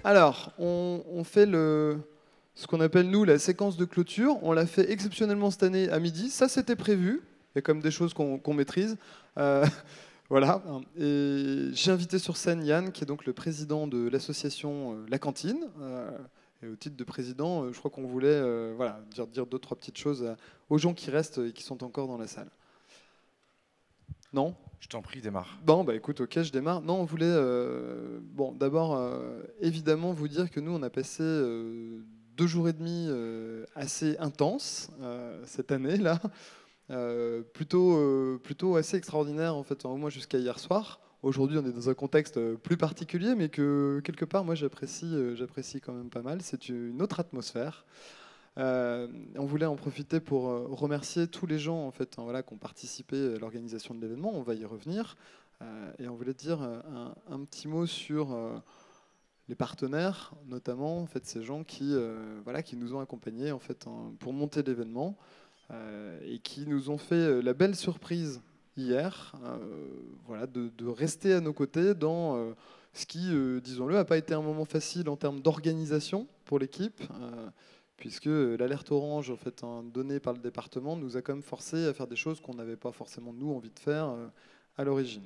Alors, on fait ce qu'on appelle, nous, la séquence de clôture. On l'a fait exceptionnellement cette année à midi. Ça, c'était prévu. Il y a comme des choses qu'on maîtrise. Euh, voilà. Et j'ai invité sur scène Yann, qui est donc le président de l'association La Cantine. Et au titre de président, je crois qu'on voulait voilà, dire deux, trois petites choses aux gens qui restent et qui sont encore dans la salle. Non? Je t'en prie, démarre. Bon, bah écoute, ok, je démarre. Non, on voulait, bon, d'abord, évidemment, vous dire que nous, on a passé 2 jours et demi assez intenses cette année-là, plutôt assez extraordinaire, en fait, au moins jusqu'à hier soir. Aujourd'hui, on est dans un contexte plus particulier, mais que quelque part, moi, j'apprécie quand même pas mal. C'est une autre atmosphère. On voulait en profiter pour remercier tous les gens en fait, hein, voilà, qui ont participé à l'organisation de l'événement. On va y revenir. Et on voulait dire un petit mot sur les partenaires, notamment en fait, ces gens voilà, qui nous ont accompagnés en fait, pour monter l'événement et qui nous ont fait la belle surprise hier voilà, de rester à nos côtés dans ce qui, disons-le, n'a pas été un moment facile en termes d'organisation pour l'équipe. Puisque l'alerte orange en fait, donnée par le département nous a quand même forcé à faire des choses qu'on n'avait pas forcément nous envie de faire à l'origine.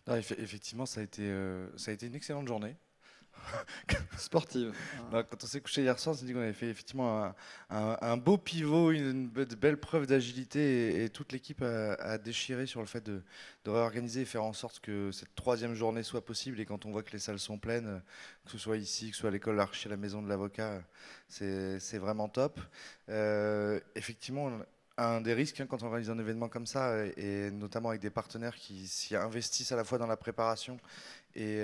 Non, effectivement, ça a été une excellente journée. Sportive. Non, quand on s'est couché hier soir, on s'est dit qu'on avait fait effectivement un beau pivot, de belles preuves d'agilité et toute l'équipe a déchiré sur le fait de réorganiser et faire en sorte que cette troisième journée soit possible. Et quand on voit que les salles sont pleines, que ce soit ici, que ce soit à l'école d'archi, à la maison de l'avocat, c'est vraiment top. Effectivement, un des risques quand on organise un événement comme ça, et notamment avec des partenaires qui s'y investissent à la fois dans la préparation et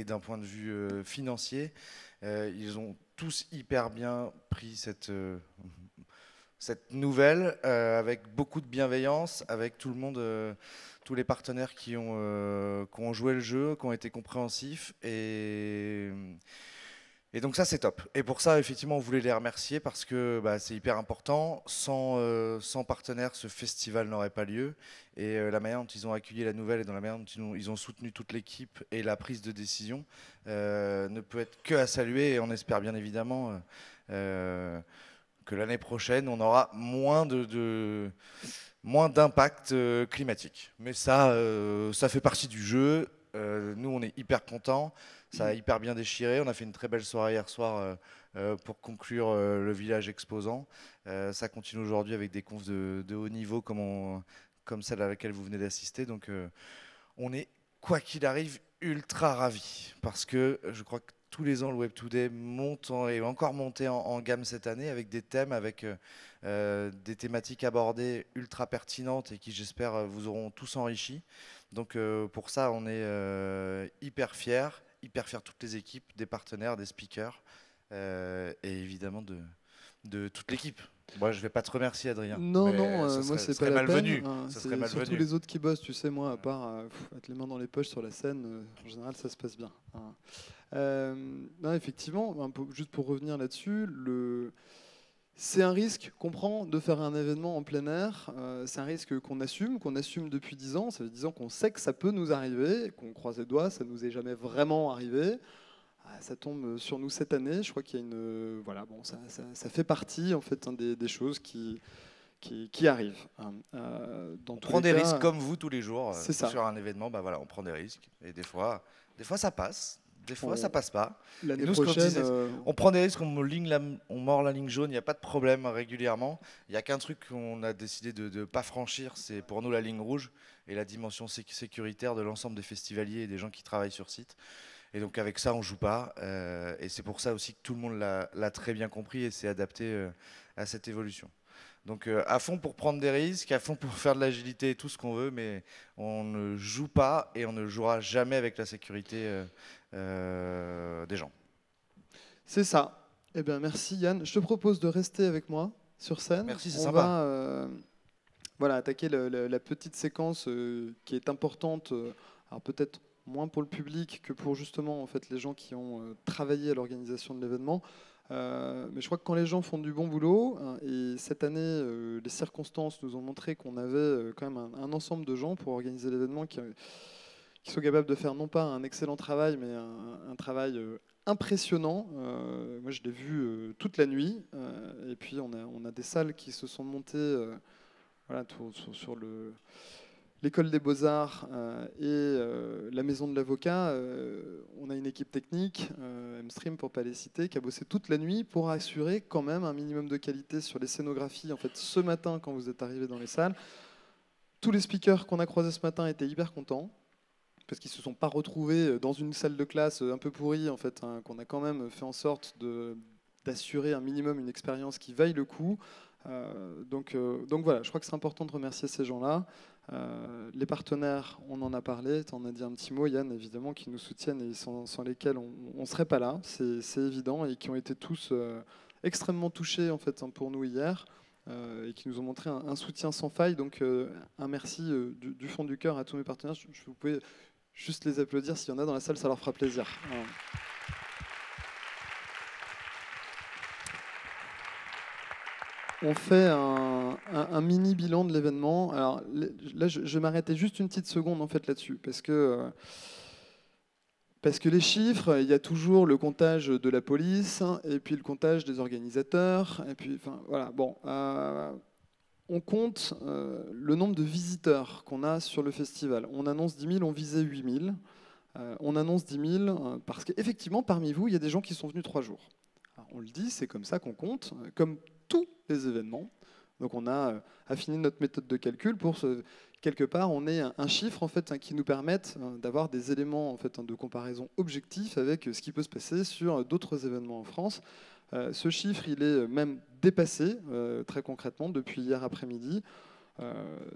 d'un point de vue financier, ils ont tous hyper bien pris cette nouvelle avec beaucoup de bienveillance, avec tout le monde, tous les partenaires qui ont joué le jeu, qui ont été compréhensifs et donc ça c'est top. Et pour ça effectivement on voulait les remercier parce que bah, c'est hyper important. Sans partenaires ce festival n'aurait pas lieu. Et la manière dont ils ont accueilli la nouvelle et dans la manière dont ils ont soutenu toute l'équipe et la prise de décision ne peut être que à saluer. Et on espère bien évidemment que l'année prochaine on aura moins d'impact climatique. Mais ça fait partie du jeu. Nous on est hyper contents. Ça a hyper bien déchiré. On a fait une très belle soirée hier soir pour conclure le village exposant. Ça continue aujourd'hui avec des confs de haut niveau comme celle à laquelle vous venez d'assister. Donc on est, quoi qu'il arrive, ultra ravis. Parce que je crois que tous les ans, le Web Today monte et va encore monter en gamme cette année avec des thèmes, avec des thématiques abordées ultra pertinentes et qui, j'espère, vous auront tous enrichis. Donc pour ça, on est hyper fiers toutes les équipes, des partenaires, des speakers et évidemment de toute l'équipe. Moi, je ne vais pas te remercier, Adrien. Non, non, moi c'est pas la peine. Ça serait malvenu. Surtout les autres qui bossent, tu sais, moi, à part être les mains dans les poches sur la scène, en général, ça se passe bien. Non, effectivement, juste pour revenir là-dessus, c'est un risque qu'on prend de faire un événement en plein air. C'est un risque qu'on assume depuis 10 ans. Ça fait 10 ans qu'on sait que ça peut nous arriver, qu'on croise les doigts, ça nous est jamais vraiment arrivé. Ça tombe sur nous cette année. Je crois qu'il y a une, voilà, bon, ça fait partie en fait des choses qui arrivent. On prend des risques comme vous tous les jours sur un événement. Bah voilà, on prend des risques et des fois ça passe. Des fois, ça passe pas. L'année prochaine, on prend des risques, on mord la ligne jaune, il n'y a pas de problème régulièrement. Il n'y a qu'un truc qu'on a décidé de ne pas franchir, c'est pour nous la ligne rouge et la dimension sécuritaire de l'ensemble des festivaliers et des gens qui travaillent sur site. Et donc avec ça, on joue pas. Et c'est pour ça aussi que tout le monde l'a très bien compris et s'est adapté à cette évolution. Donc à fond pour prendre des risques, à fond pour faire de l'agilité et tout ce qu'on veut, mais on ne joue pas et on ne jouera jamais avec la sécurité des gens. C'est ça. Eh bien, merci Yann. Je te propose de rester avec moi sur scène. Merci, c'est on sympa. Va, voilà, attaquer la petite séquence qui est importante. Alors peut-être moins pour le public que pour justement en fait, les gens qui ont travaillé à l'organisation de l'événement. Mais je crois que quand les gens font du bon boulot, et cette année, les circonstances nous ont montré qu'on avait quand même un ensemble de gens pour organiser l'événement qui sont capables de faire non pas un excellent travail, mais un travail impressionnant. Moi, je l'ai vu toute la nuit. Et puis, on a des salles qui se sont montées voilà, sur l'école des beaux-arts et la maison de l'avocat. On a une équipe technique, Mstream pour ne pas les citer, qui a bossé toute la nuit pour assurer quand même un minimum de qualité sur les scénographies. En fait, ce matin, quand vous êtes arrivés dans les salles, tous les speakers qu'on a croisés ce matin étaient hyper contents, parce qu'ils ne se sont pas retrouvés dans une salle de classe un peu pourrie, en fait, hein, qu'on a quand même fait en sorte d'assurer un minimum une expérience qui vaille le coup. Donc voilà, je crois que c'est important de remercier ces gens-là. Les partenaires, on en a parlé, tu en as dit un petit mot, Yann, évidemment, qui nous soutiennent et sans lesquels on ne serait pas là, c'est évident, et qui ont été tous extrêmement touchés en fait, hein, pour nous hier. Et qui nous ont montré un soutien sans faille. Donc un merci du fond du cœur à tous mes partenaires. Vous pouvez juste les applaudir, s'il y en a dans la salle, ça leur fera plaisir. On fait un mini bilan de l'événement. Alors là, je vais m'arrêter juste une petite seconde en fait là-dessus, parce que les chiffres, il y a toujours le comptage de la police, et puis le comptage des organisateurs, et puis, enfin, voilà, bon, on compte le nombre de visiteurs qu'on a sur le festival. On annonce 10 000, on visait 8 000. On annonce 10 000 parce qu'effectivement, parmi vous, il y a des gens qui sont venus 3 jours. Alors, on le dit, c'est comme ça qu'on compte, comme tous les événements. Donc on a affiné notre méthode de calcul pour quelque part on ait un chiffre en fait, qui nous permette d'avoir des éléments en fait, de comparaison objectifs avec ce qui peut se passer sur d'autres événements en France. Ce chiffre il est même dépassé très concrètement depuis hier après-midi.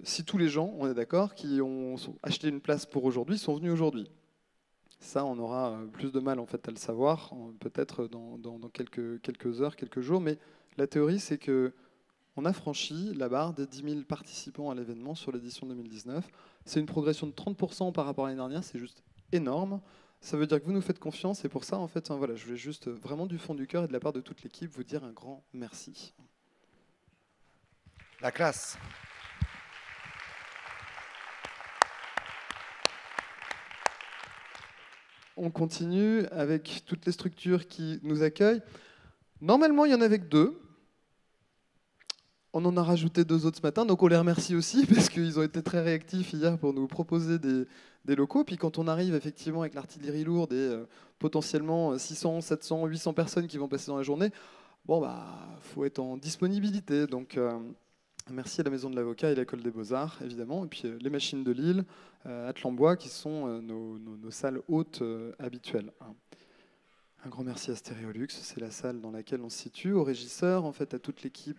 Si tous les gens, on est d'accord, qui ont acheté une place pour aujourd'hui sont venus aujourd'hui. Ça, on aura plus de mal en fait à le savoir, peut-être dans quelques heures, quelques jours. Mais la théorie, c'est que on a franchi la barre des 10 000 participants à l'événement sur l'édition 2019. C'est une progression de 30% par rapport à l'année dernière, c'est juste énorme. Ça veut dire que vous nous faites confiance et pour ça, en fait, voilà, je voulais juste vraiment du fond du cœur et de la part de toute l'équipe vous dire un grand merci. La classe. On continue avec toutes les structures qui nous accueillent. Normalement, il y en avait que 2. On en a rajouté 2 autres ce matin, donc on les remercie aussi parce qu'ils ont été très réactifs hier pour nous proposer des locaux. Puis quand on arrive effectivement avec l'artillerie lourde et potentiellement 600, 700, 800 personnes qui vont passer dans la journée, bon bah faut être en disponibilité. Donc merci à la Maison de l'Avocat et l'École des Beaux-Arts évidemment, et puis les Machines de Lille, Atlambois qui sont nos salles hautes habituelles. Un grand merci à Stéréolux, c'est la salle dans laquelle on se situe, aux régisseurs, en fait, à toute l'équipe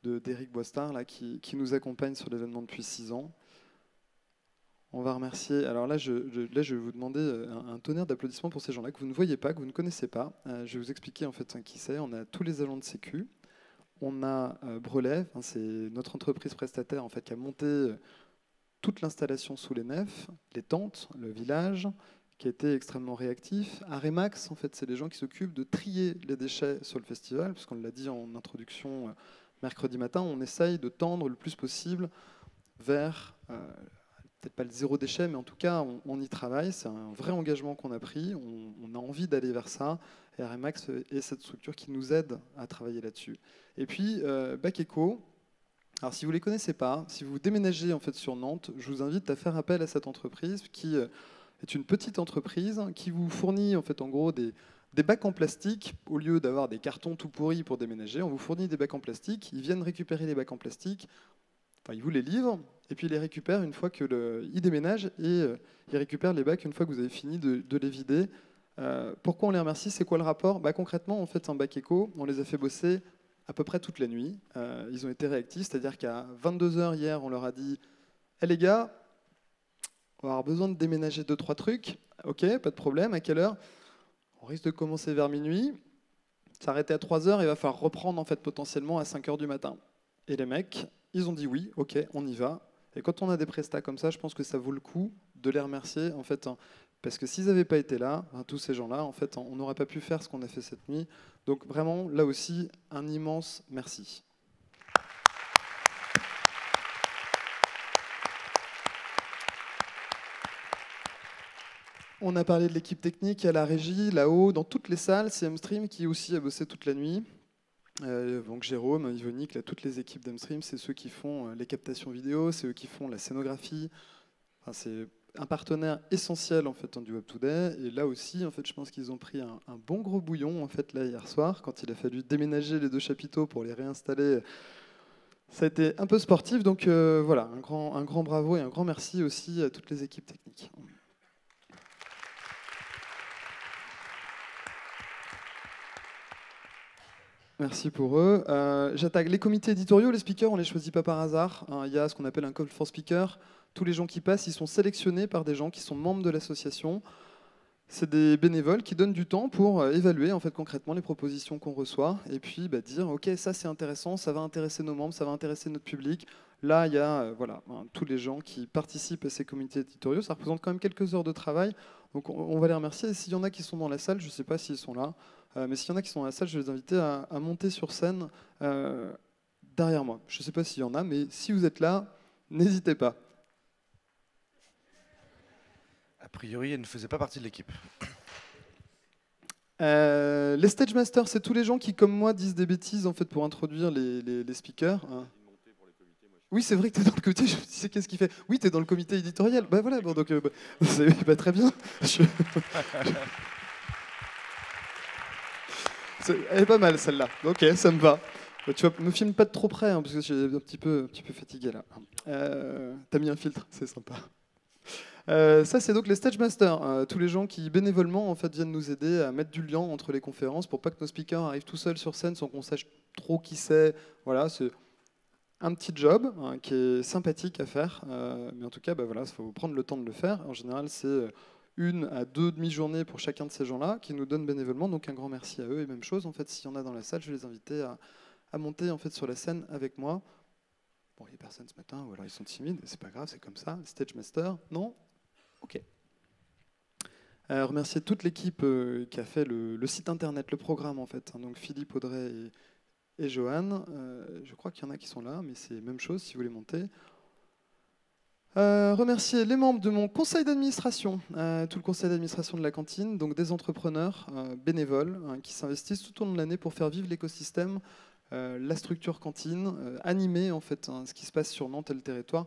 d'Éric Boistard là, qui nous accompagne sur l'événement depuis 6 ans. On va remercier. Alors là, je vais vous demander un tonnerre d'applaudissements pour ces gens-là que vous ne voyez pas, que vous ne connaissez pas. Je vais vous expliquer en fait qui c'est. On a tous les agents de sécu. On a Brelet, c'est notre entreprise prestataire en fait qui a monté toute l'installation sous les nefs, les tentes, le village, qui a été extrêmement réactif. Aremax, en fait, c'est les gens qui s'occupent de trier les déchets sur le festival, puisqu'on l'a dit en introduction mercredi matin, on essaye de tendre le plus possible vers, peut-être pas le zéro déchet, mais en tout cas, on y travaille. C'est un vrai engagement qu'on a pris. On a envie d'aller vers ça. Et Aremax est cette structure qui nous aide à travailler là-dessus. Et puis, Bac Eco. Alors, si vous ne les connaissez pas, si vous déménagez en fait, sur Nantes, je vous invite à faire appel à cette entreprise qui est une petite entreprise qui vous fournit en fait en gros des bacs en plastique. Au lieu d'avoir des cartons tout pourris pour déménager, on vous fournit des bacs en plastique. Ils viennent récupérer les bacs en plastique. Enfin, ils vous les livrent et puis ils les récupèrent une fois ils déménagent et ils récupèrent les bacs une fois que vous avez fini de les vider. Pourquoi on les remercie? C'est quoi le rapport? Concrètement, en fait, un bac éco, on les a fait bosser à peu près toute la nuit. Ils ont été réactifs, c'est-à-dire qu'à 22h hier, on leur a dit hey, les gars, on va avoir besoin de déménager 2-3 trucs. Ok, pas de problème. À quelle heure? On risque de commencer vers minuit. S'arrêter à 3h, il va falloir reprendre en fait, potentiellement à 5h du matin. Et les mecs, ils ont dit oui, ok, on y va. Et quand on a des prestats comme ça, je pense que ça vaut le coup de les remercier. En fait, parce que s'ils n'avaient pas été là, tous ces gens-là, en fait, on n'aurait pas pu faire ce qu'on a fait cette nuit. Donc vraiment, là aussi, un immense merci. On a parlé de l'équipe technique à la régie, là-haut, dans toutes les salles, CMstream qui aussi a bossé toute la nuit. Donc Jérôme, Yvonique, là, toutes les équipes d'Mstream, c'est ceux qui font les captations vidéo, c'est eux qui font la scénographie. Enfin, c'est un partenaire essentiel en fait du Web Today. Et là aussi, en fait, je pense qu'ils ont pris un bon gros bouillon en fait là hier soir quand il a fallu déménager les 2 chapiteaux pour les réinstaller. Ça a été un peu sportif, donc voilà, un grand bravo et un grand merci aussi à toutes les équipes techniques. Merci pour eux. J'attaque les comités éditoriaux, les speakers, on ne les choisit pas par hasard. Il y a ce qu'on appelle un call for speaker. Tous les gens qui passent, ils sont sélectionnés par des gens qui sont membres de l'association. C'est des bénévoles qui donnent du temps pour évaluer en fait, concrètement les propositions qu'on reçoit et puis dire ok, ça c'est intéressant, ça va intéresser nos membres, ça va intéresser notre public. Là, il y a voilà, tous les gens qui participent à ces comités éditoriaux. Ça représente quand même quelques heures de travail. Donc on va les remercier. Et s'il y en a qui sont dans la salle, je ne sais pas s'ils sont là, mais s'il y en a qui sont dans la salle, je vais les inviter à monter sur scène derrière moi. Je ne sais pas s'il y en a, mais si vous êtes là, n'hésitez pas. A priori, elle ne faisait pas partie de l'équipe. Les stage masters, c'est tous les gens qui, comme moi, disent des bêtises en fait, pour introduire les speakers. Oui, c'est vrai que tu es dans le comité. Je me disais, qu'est-ce qu'il fait? Oui, tu es dans le comité éditorial. Bah voilà, bon, donc c'est très bien. Elle est pas mal celle-là. Ok, ça me va. Tu vois, me filme pas de trop près, hein, parce que j'ai un petit peu fatigué là. T'as mis un filtre, c'est sympa. Ça, c'est donc les Stage Masters, tous les gens qui bénévolement en fait, viennent nous aider à mettre du lien entre les conférences pour pas que nos speakers arrivent tout seuls sur scène sans qu'on sache trop qui c'est. Voilà, c'est un petit job qui est sympathique à faire, mais en tout cas, voilà, il faut prendre le temps de le faire. En général, c'est 1 à 2 demi-journées pour chacun de ces gens-là qui nous donnent bénévolement. Donc un grand merci à eux. Et même chose, en fait, s'il y en a dans la salle, je vais les inviter à monter en fait, sur la scène avec moi. Bon, il n'y a personne ce matin, ou alors ils sont timides, c'est pas grave, c'est comme ça. Stage Master, non? Ok. Remercier toute l'équipe qui a fait le site internet, le programme en fait. Donc Philippe, Audrey et Johan. Je crois qu'il y en a qui sont là, mais c'est la même chose si vous voulez monter. Remercier les membres de mon conseil d'administration, tout le conseil d'administration de la cantine, donc des entrepreneurs bénévoles qui s'investissent tout au long de l'année pour faire vivre l'écosystème, la structure cantine, animer en fait ce qui se passe sur Nantes et le territoire.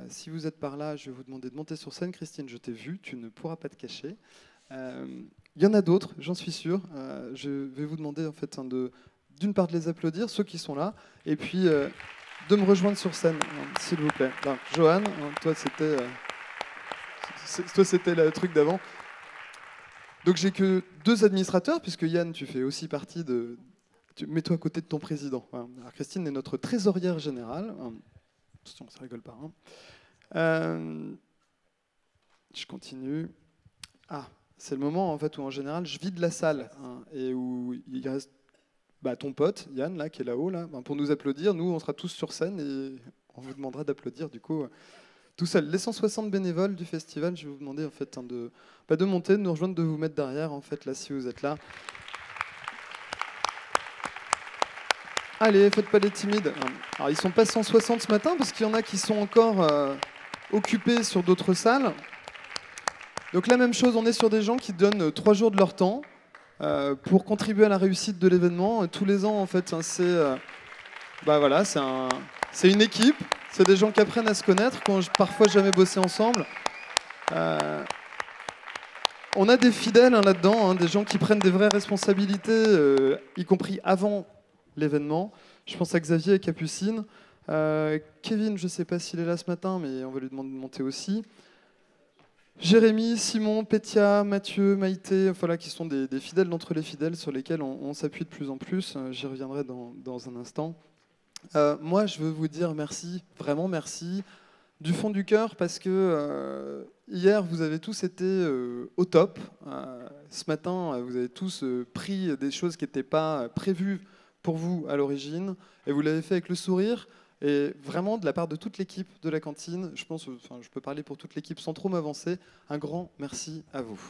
Si vous êtes par là, je vais vous demander de monter sur scène. Christine, je t'ai vu, tu ne pourras pas te cacher. Il y en a d'autres, j'en suis sûr. Je vais vous demander en fait d'une part de les applaudir, ceux qui sont là, et puis de me rejoindre sur scène, s'il vous plaît. Donc, Johan, toi c'était le truc d'avant. Donc j'ai que 2 administrateurs, puisque Yann, tu fais aussi partie de... Mets-toi à côté de ton président. Alors, Christine est notre trésorière générale. Attention, ça rigole pas. Je continue. Ah, c'est le moment en fait où en général je vide la salle et où il reste ton pote Yann là qui est là-haut là, pour nous applaudir. Nous on sera tous sur scène et on vous demandera d'applaudir du coup tout seul. Les 160 bénévoles du festival, je vais vous demander en fait de monter, de nous rejoindre, de vous mettre derrière en fait là si vous êtes là. Allez, faites pas les timides. Alors, ils sont pas 160 ce matin parce qu'il y en a qui sont encore occupés sur d'autres salles. Donc la même chose, on est sur des gens qui donnent 3 jours de leur temps pour contribuer à la réussite de l'événement. Tous les ans, en fait, voilà, c'est une équipe. C'est des gens qui apprennent à se connaître, qui ont parfois jamais bossé ensemble. On a des fidèles là-dedans, des gens qui prennent des vraies responsabilités, y compris avant l'événement. Je pense à Xavier et Capucine. Kevin, je ne sais pas s'il est là ce matin, mais on va lui demander de monter aussi. Jérémy, Simon, Pétia, Mathieu, Maïté, voilà, qui sont des fidèles d'entre les fidèles sur lesquels on s'appuie de plus en plus. J'y reviendrai dans un instant. Moi, je veux vous dire merci, vraiment merci, du fond du cœur, parce que hier, vous avez tous été au top. Ce matin, vous avez tous pris des choses qui n'étaient pas prévues pour vous à l'origine, et vous l'avez fait avec le sourire. Et vraiment, de la part de toute l'équipe de la cantine, je peux parler pour toute l'équipe sans trop m'avancer, un grand merci à vous.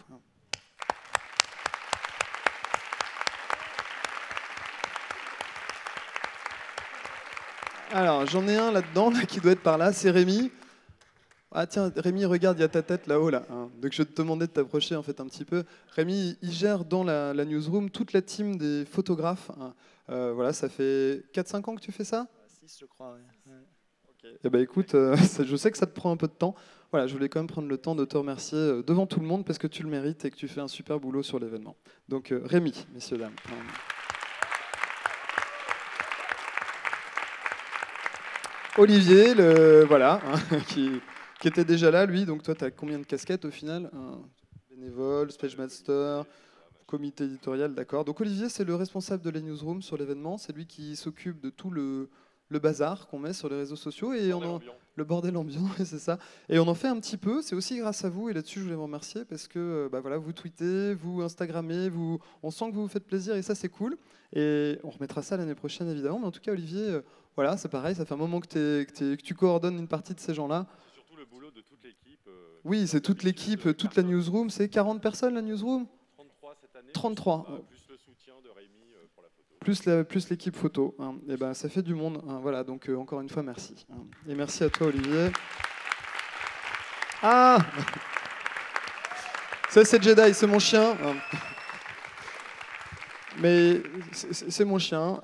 Alors, j'en ai un là-dedans qui doit être par là, c'est Rémi. Ah tiens, Rémi, regarde, il y a ta tête là-haut, là. Hein. Donc je vais te demander de t'approcher en fait un petit peu. Rémi, il gère dans la newsroom toute la team des photographes. Hein. Voilà, ça fait 4-5 ans que tu fais ça? 6, je crois, ouais. Okay. Eh ben, écoute, je sais que ça te prend un peu de temps. Voilà, je voulais quand même prendre le temps de te remercier devant tout le monde parce que tu le mérites et que tu fais un super boulot sur l'événement. Donc Rémi, messieurs, dames. Olivier, voilà, hein, qui était déjà là, lui. Donc toi, tu as combien de casquettes au final? Bénévole, Stage Master, comité éditorial, d'accord. Donc Olivier, c'est le responsable de la newsroom sur l'événement. C'est lui qui s'occupe de tout le bazar qu'on met sur les réseaux sociaux. Et le bordel ambiant, c'est ça. Et on en fait un petit peu. C'est aussi grâce à vous. Et là-dessus, je voulais vous remercier parce que bah, voilà, vous tweetez, vous Instagrammez, on sent que vous vous faites plaisir et ça, c'est cool. Et on remettra ça l'année prochaine, évidemment. Mais en tout cas, Olivier, voilà, c'est pareil. Ça fait un moment que tu coordonnes une partie de ces gens-là. C'est surtout le boulot de toute l'équipe. Oui, c'est toute l'équipe, toute la newsroom. C'est 40 personnes, la newsroom? 33 cette année. 33. Plus le soutien de Rémi pour la photo. Plus l'équipe photo. Hein. Et ben, ça fait du monde. Hein. Voilà, donc encore une fois, merci. Hein. Et merci à toi, Olivier. Ah ça, c'est Jedi, c'est mon chien. Hein. Mais c'est mon chien.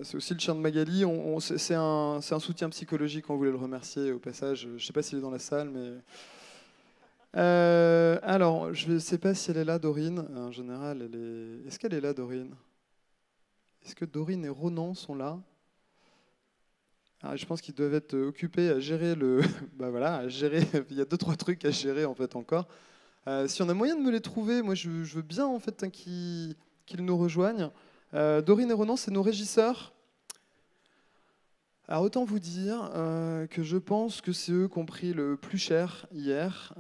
C'est aussi le chien de Magali. C'est un soutien psychologique. On voulait le remercier au passage. Je ne sais pas s'il est dans la salle, mais... alors, je ne sais pas si elle est là, Dorine. En général, est-ce qu'elle est là, Dorine? Est-ce que Dorine et Ronan sont là? Je pense qu'ils doivent être occupés à gérer le... bah voilà, à gérer... Il y a 2-3 trucs à gérer en fait encore. Si on a moyen de me les trouver, moi je veux bien en fait qu'ils nous rejoignent. Dorine et Ronan, c'est nos régisseurs. Alors autant vous dire que je pense que c'est eux qui ont pris le plus cher hier.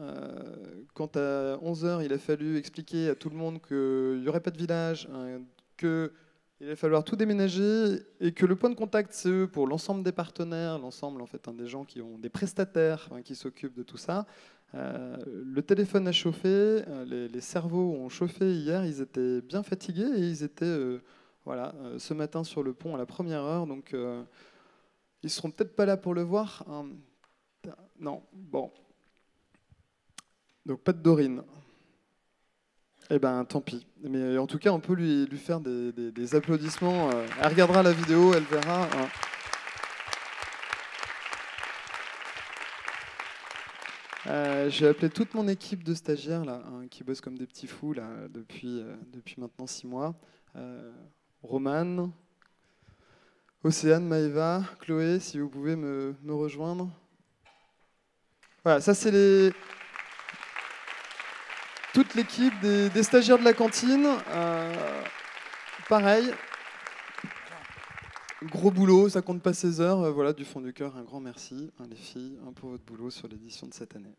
Quand à 11h, il a fallu expliquer à tout le monde qu'il n'y aurait pas de village, qu'il va falloir tout déménager et que le point de contact, c'est eux pour l'ensemble des partenaires, l'ensemble en fait, des gens qui ont des prestataires qui s'occupent de tout ça. Le téléphone a chauffé, les cerveaux ont chauffé hier, ils étaient bien fatigués et ils étaient voilà, ce matin sur le pont à la première heure. Donc ils seront peut-être pas là pour le voir. Hein. Non, bon. Donc pas de Dorine. Eh ben, tant pis. Mais en tout cas, on peut lui faire des applaudissements. Elle regardera la vidéo, elle verra. Hein. J'ai appelé toute mon équipe de stagiaires là, hein, qui bossent comme des petits fous là, depuis maintenant 6 mois. Romane, Océane, Maëva, Chloé, si vous pouvez me rejoindre. Voilà, ça c'est toute l'équipe des stagiaires de la cantine. Pareil, gros boulot, ça compte pas 16 heures. Voilà, du fond du cœur, un grand merci, les filles, pour votre boulot sur l'édition de cette année.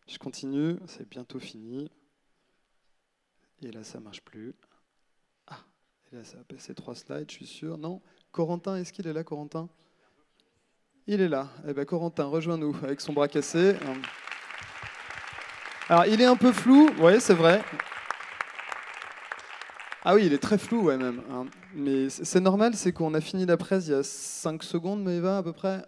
Je continue, c'est bientôt fini. Et là, ça marche plus. Ah, et là, ça va passer 3 slides, je suis sûr. Non, Corentin, est-ce qu'il est là, Corentin? Il est là. Eh ben, Corentin, rejoins-nous avec son bras cassé. Alors, il est un peu flou, oui, c'est vrai. Ah oui, il est très flou, ouais, même. Hein. Mais c'est normal, c'est qu'on a fini la presse il y a 5 secondes, Maëva, à peu près,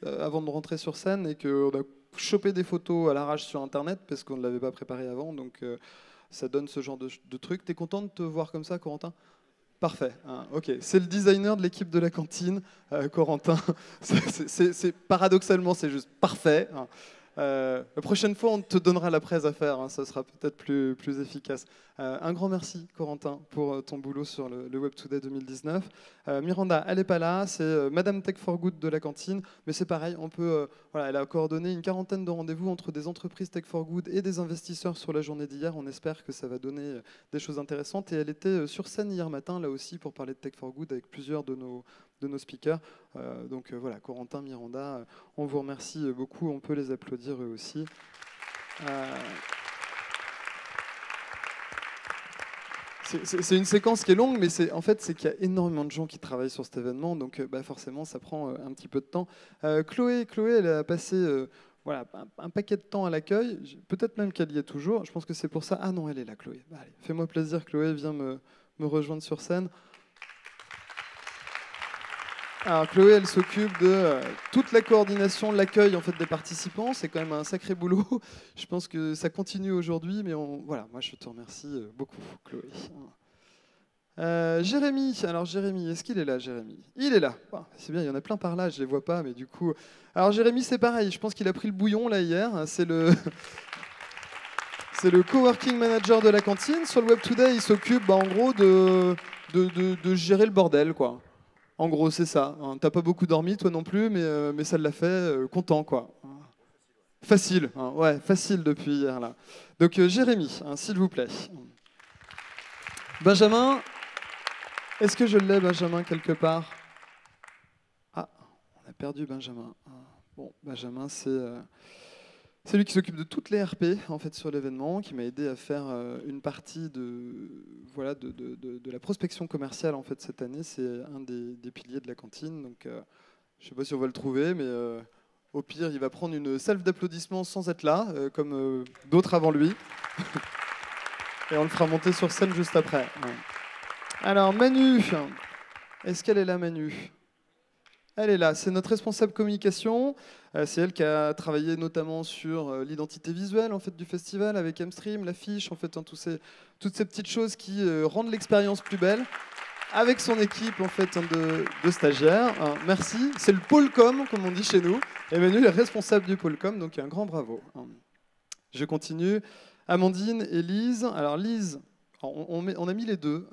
avant de rentrer sur scène, et qu'on a chopé des photos à l'arrache sur Internet, parce qu'on ne l'avait pas préparé avant, donc ça donne ce genre de truc. T'es content de te voir comme ça, Corentin? Parfait. Hein, ok, c'est le designer de l'équipe de la cantine, Corentin. Paradoxalement, c'est juste parfait. Hein. La prochaine fois, on te donnera la presse à faire, hein, ça sera peut-être plus efficace. Un grand merci, Corentin, pour ton boulot sur le Web Today 2019. Miranda, elle n'est pas là, c'est Madame Tech for Good de la cantine, mais c'est pareil, on peut, voilà, elle a coordonné une 40aine de rendez-vous entre des entreprises Tech for Good et des investisseurs sur la journée d'hier. On espère que ça va donner des choses intéressantes. Et elle était sur scène hier matin, là aussi, pour parler de Tech for Good avec plusieurs de nos speakers. Donc voilà, Corentin, Miranda, on vous remercie beaucoup, on peut les applaudir eux aussi. C'est une séquence qui est longue, mais en fait, c'est qu'il y a énormément de gens qui travaillent sur cet événement, donc forcément, ça prend un petit peu de temps. Chloé, elle a passé voilà, un paquet de temps à l'accueil, peut-être même qu'elle y est toujours, je pense que c'est pour ça. Ah non, elle est là, Chloé. Bah, allez, fais-moi plaisir, Chloé, viens me rejoindre sur scène. Alors Chloé, elle s'occupe de toute la coordination, l'accueil en fait des participants. C'est quand même un sacré boulot. Je pense que ça continue aujourd'hui, mais voilà, moi je te remercie beaucoup, Chloé. Jérémy, alors Jérémy, est-ce qu'il est là, Jérémy? Il est là. Bon, c'est bien, il y en a plein par là, je les vois pas, mais du coup. Alors Jérémy, c'est pareil. Je pense qu'il a pris le bouillon là hier. C'est le coworking manager de la cantine. Sur le Web Today, il s'occupe en gros de gérer le bordel, quoi. En gros, c'est ça. Hein, t'as pas beaucoup dormi, toi non plus, mais ça l'a fait, content, quoi. Facile, hein, ouais, facile depuis hier, là. Donc, Jérémy, hein, s'il vous plaît. Benjamin, est-ce que je l'ai, Benjamin, quelque part? Ah, on a perdu Benjamin. Bon, Benjamin, c'est lui qui s'occupe de toutes les RP en fait, sur l'événement, qui m'a aidé à faire une partie de la prospection commerciale en fait, cette année. C'est un des piliers de la cantine. Donc, je ne sais pas si on va le trouver, mais au pire, il va prendre une salve d'applaudissements sans être là, comme d'autres avant lui. Et on le fera monter sur scène juste après. Ouais. Alors, Manu, est-ce qu'elle est là, Manu ? Elle est là, c'est notre responsable communication. C'est elle qui a travaillé notamment sur l'identité visuelle en fait, du festival avec Mstream, l'affiche, en fait, hein, toutes ces petites choses qui rendent l'expérience plus belle. Avec son équipe en fait, de stagiaires. Merci. C'est le pôle com, comme on dit chez nous. Emmanuel est responsable du pôle com, donc un grand bravo. Je continue. Amandine et Lise. Alors Lise, on a mis les deux,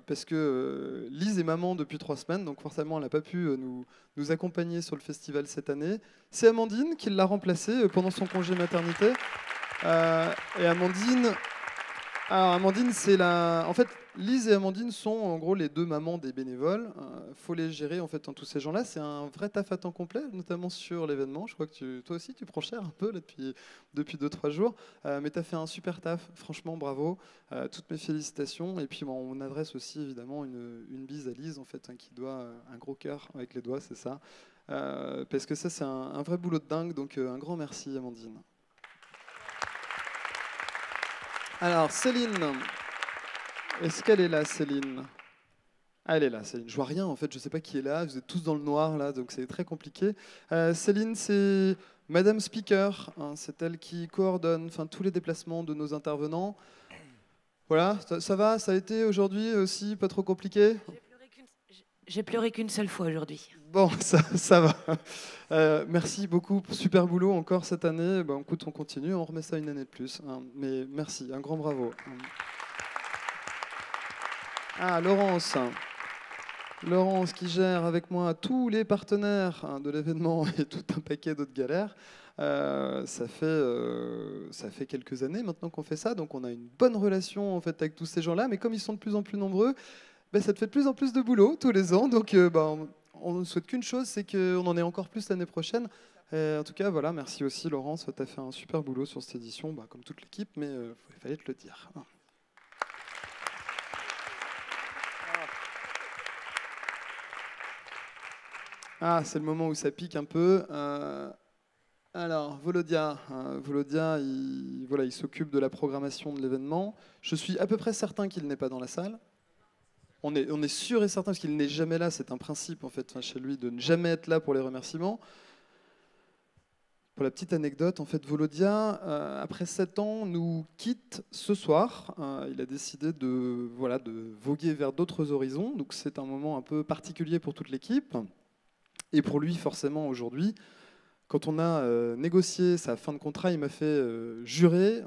parce que Lise est maman depuis 3 semaines, donc forcément elle n'a pas pu nous accompagner sur le festival cette année. C'est Amandine qui l'a remplacée pendant son congé maternité. Et Amandine, c'est la... En fait, Lise et Amandine sont en gros les 2 mamans des bénévoles. Faut les gérer en fait, tous ces gens-là. C'est un vrai taf à temps complet, notamment sur l'événement. Je crois que toi aussi, tu prends cher un peu là, depuis 2-3 jours. Mais tu as fait un super taf. Franchement, bravo. Toutes mes félicitations. Et puis, on adresse aussi évidemment une bise à Lise, en fait, hein, qui doit un gros cœur avec les doigts, c'est ça. Parce que ça, c'est un vrai boulot de dingue. Donc, un grand merci, Amandine. Alors, Céline, est-ce qu'elle est là, Céline? Ah, elle est là, Céline. Je vois rien, en fait, je ne sais pas qui est là. Vous êtes tous dans le noir, là, donc c'est très compliqué. Céline, c'est Madame Speaker. Hein, c'est elle qui coordonne tous les déplacements de nos intervenants. Voilà, ça va? Ça a été aujourd'hui aussi pas trop compliqué? J'ai pleuré qu'une seule fois aujourd'hui. Bon, ça va. Merci beaucoup, super boulot encore cette année. Bon, écoute, on continue, on remet ça une année de plus. Hein. Mais merci, un grand bravo. Ah, Laurence. Laurence qui gère avec moi tous les partenaires de l'événement et tout un paquet d'autres galères. Ça fait quelques années maintenant qu'on fait ça, donc on a une bonne relation en fait, avec tous ces gens-là. Mais comme ils sont de plus en plus nombreux, ça te fait de plus en plus de boulot tous les ans. Donc on ne souhaite qu'une chose, c'est qu'on en ait encore plus l'année prochaine. En tout cas, voilà, merci aussi Laurence, tu as fait un super boulot sur cette édition, comme toute l'équipe, mais il fallait te le dire. Ah, c'est le moment où ça pique un peu. Alors, Volodia, il s'occupe de la programmation de l'événement. Je suis à peu près certain qu'il n'est pas dans la salle. On est sûr et certain, parce qu'il n'est jamais là, c'est un principe en fait chez lui de ne jamais être là pour les remerciements. Pour la petite anecdote, en fait, Volodia, après 7 ans, nous quitte ce soir. Il a décidé de voguer vers d'autres horizons, donc c'est un moment un peu particulier pour toute l'équipe. Et pour lui, forcément, aujourd'hui, quand on a négocié sa fin de contrat, il m'a fait jurer,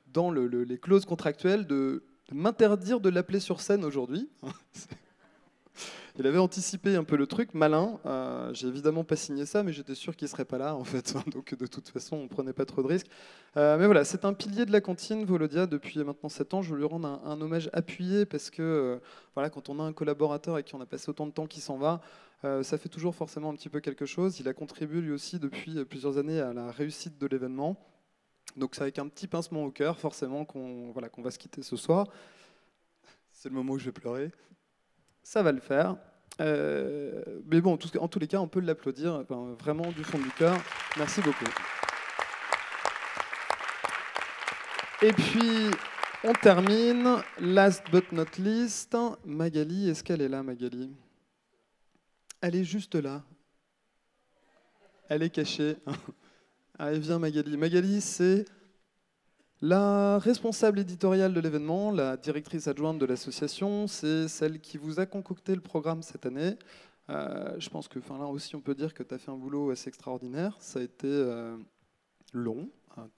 dans les clauses contractuelles, de m'interdire de l'appeler sur scène aujourd'hui. Il avait anticipé un peu le truc, malin. J'ai évidemment pas signé ça, mais j'étais sûr qu'il ne serait pas là, en fait. Donc, de toute façon, on ne prenait pas trop de risques. Mais voilà, c'est un pilier de la cantine, Volodia, depuis maintenant 7 ans. Je veux lui rendre un hommage appuyé, parce que quand on a un collaborateur avec qui on a passé autant de temps qui s'en va, ça fait toujours forcément un petit peu quelque chose. Il a contribué lui aussi depuis plusieurs années à la réussite de l'événement. Donc c'est avec un petit pincement au cœur, forcément, qu'on va se quitter ce soir. C'est le moment où je vais pleurer. Ça va le faire. Mais bon, en tous les cas, on peut l'applaudir vraiment du fond du cœur. Merci beaucoup. Et puis, on termine. Last but not least, Magali. Est-ce qu'elle est là, Magali ? Elle est juste là. Elle est cachée. Allez, viens Magali. Magali, c'est la responsable éditoriale de l'événement, la directrice adjointe de l'association. C'est celle qui vous a concocté le programme cette année. Je pense que là aussi, on peut dire que tu as fait un boulot assez extraordinaire. Ça a été long,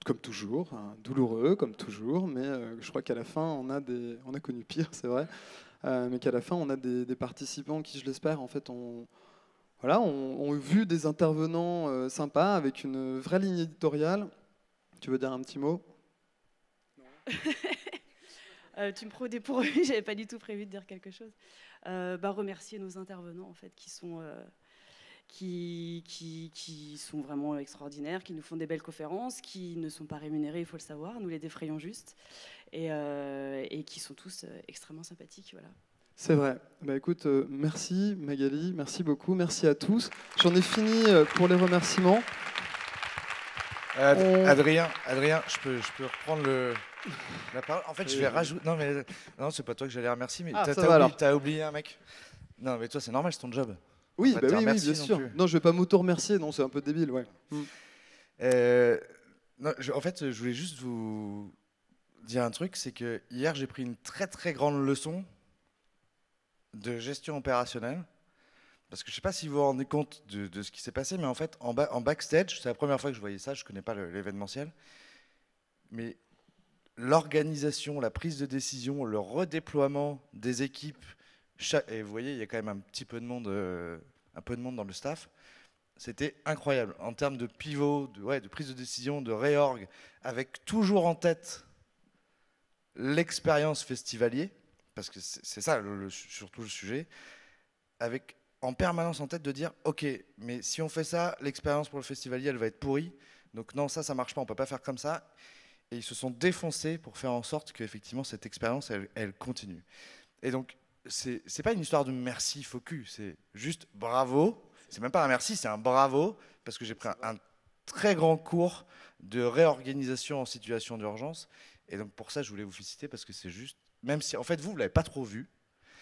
comme toujours, douloureux, comme toujours, mais je crois qu'à la fin, on a connu pire, c'est vrai, mais qu'à la fin, on a des participants qui, je l'espère, en fait, ont vu des intervenants sympas, avec une vraie ligne éditoriale. Tu veux dire un petit mot? Tu me prends au dépourvu, j'avais pas du tout prévu de dire quelque chose. Remercier nos intervenants, en fait, qui sont vraiment extraordinaires, qui nous font des belles conférences, qui ne sont pas rémunérés, il faut le savoir, nous les défrayons juste, et qui sont tous extrêmement sympathiques. Voilà. C'est vrai. Écoute, merci Magali, merci beaucoup, merci à tous. J'en ai fini pour les remerciements. Adrien, je peux reprendre la parole. En fait, je vais rajouter. Non, c'est pas toi que j'allais remercier, mais t'as oublié un mec. Non, mais toi, c'est normal, c'est ton job. Oui, en fait, oui, bien sûr. Non, je vais pas m'auto-remercier, non, c'est un peu débile, ouais. En fait, je voulais juste vous dire un truc, c'est que hier, j'ai pris une très très grande leçon de gestion opérationnelle. Parce que je ne sais pas si vous vous rendez compte de ce qui s'est passé, mais en fait, en backstage, c'est la première fois que je voyais ça, je ne connais pas l'événementiel, mais l'organisation, la prise de décision, le redéploiement des équipes, et vous voyez, il y a quand même un peu de monde dans le staff, c'était incroyable. En termes de pivot, de prise de décision, de réorg, avec toujours en tête l'expérience festivalier, parce que c'est ça surtout le sujet, avec en permanence en tête de dire ok, mais si on fait ça, l'expérience pour le festivalier elle va être pourrie, donc non, ça marche pas, on peut pas faire comme ça. Et ils se sont défoncés pour faire en sorte qu'effectivement cette expérience elle continue. Et donc c'est pas une histoire de merci faux cul, c'est juste bravo, c'est même pas un merci, c'est un bravo, parce que j'ai pris un très grand cours de réorganisation en situation d'urgence, et donc pour ça je voulais vous féliciter, parce que c'est juste, même si en fait vous l'avez pas trop vu.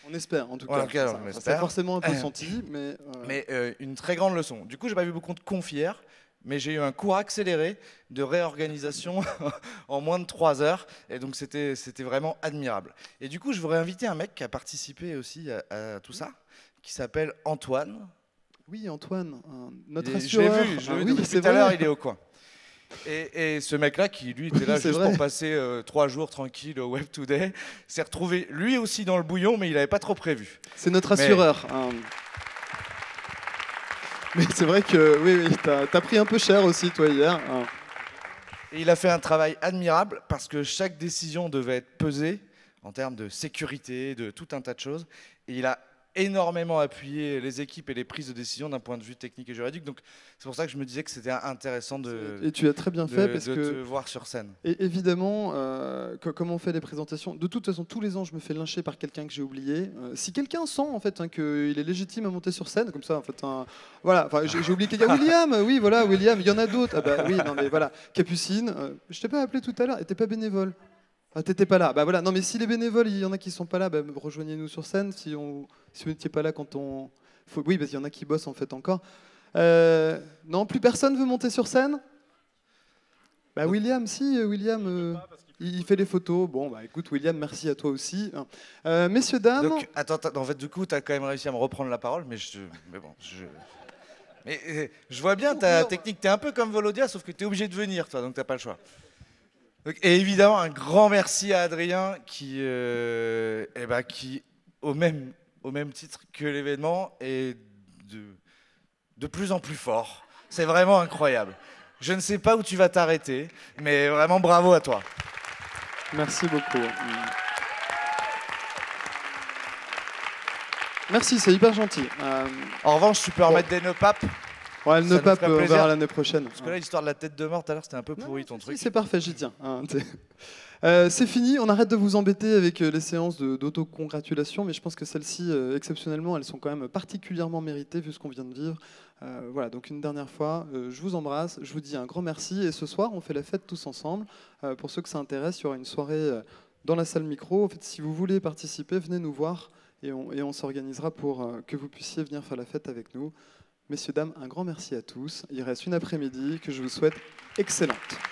On espère, en tout cas. Ça a forcément un peu senti, mais... Mais une très grande leçon. Du coup, j'ai pas vu beaucoup de confières, mais j'ai eu un cours accéléré de réorganisation en moins de 3 heures. Et donc, c'était vraiment admirable. Et du coup, je voudrais inviter un mec qui a participé aussi à tout ça, qui s'appelle Antoine. Oui, Antoine, notre assureur. Je l'ai vu, depuis tout à l'heure, il est au coin. Et ce mec-là, qui lui était là juste pour passer 3 jours tranquille au Web Today, s'est retrouvé lui aussi dans le bouillon, mais il n'avait pas trop prévu. C'est notre assureur. Mais c'est vrai que oui, t'as pris un peu cher aussi, toi, hier. Et il a fait un travail admirable, parce que chaque décision devait être pesée en termes de sécurité, de tout un tas de choses. Et il a énormément appuyé les équipes et les prises de décision d'un point de vue technique et juridique. Donc c'est pour ça que je me disais que c'était intéressant et tu as très bien fait, parce de que te voir sur scène. Et évidemment, comme on fait les présentations, de toute façon, tous les ans, je me fais lyncher par quelqu'un que j'ai oublié. Si quelqu'un sent en fait qu'il est légitime à monter sur scène, comme ça, en fait, voilà. J'ai oublié quelqu'un. William, oui, voilà, William. Il y en a d'autres. Ah bah oui, non mais voilà. Capucine, je t'ai pas appelé tout à l'heure. Et t'es pas bénévole. Ah, t'étais pas là. Bah voilà. Non mais si les bénévoles, il y en a qui sont pas là, rejoignez-nous sur scène. Si vous n'étiez pas là quand on... Oui, parce qu'il y en a qui bossent en fait encore. Non, plus personne veut monter sur scène? William, si, William, il fait les photos. Bon, écoute, William, merci à toi aussi. Messieurs, dames... Donc, attends, en fait, du coup, tu as quand même réussi à me reprendre la parole, mais je vois bien ta technique. Tu es un peu comme Volodia, sauf que tu es obligé de venir, toi, donc tu n'as pas le choix. Et évidemment, un grand merci à Adrien qui au même titre que l'événement, est de plus en plus fort. C'est vraiment incroyable. Je ne sais pas où tu vas t'arrêter, mais vraiment bravo à toi. Merci beaucoup. Merci, c'est hyper gentil. En revanche, tu peux remettre des nœuds papes. Ouais, le nœud pape, on verra l'année prochaine. Parce que là, l'histoire de la tête de mort, tout à l'heure, c'était un peu pourri ton truc. C'est parfait, j'y tiens. C'est fini, on arrête de vous embêter avec les séances d'autocongratulation, mais je pense que celles-ci, exceptionnellement, elles sont quand même particulièrement méritées vu ce qu'on vient de vivre. Voilà, donc une dernière fois, je vous embrasse, je vous dis un grand merci, et ce soir, on fait la fête tous ensemble. Pour ceux que ça intéresse, il y aura une soirée dans la salle micro. En fait, si vous voulez participer, venez nous voir. et on s'organisera pour que vous puissiez venir faire la fête avec nous. Messieurs, dames, un grand merci à tous. Il reste une après-midi que je vous souhaite excellente.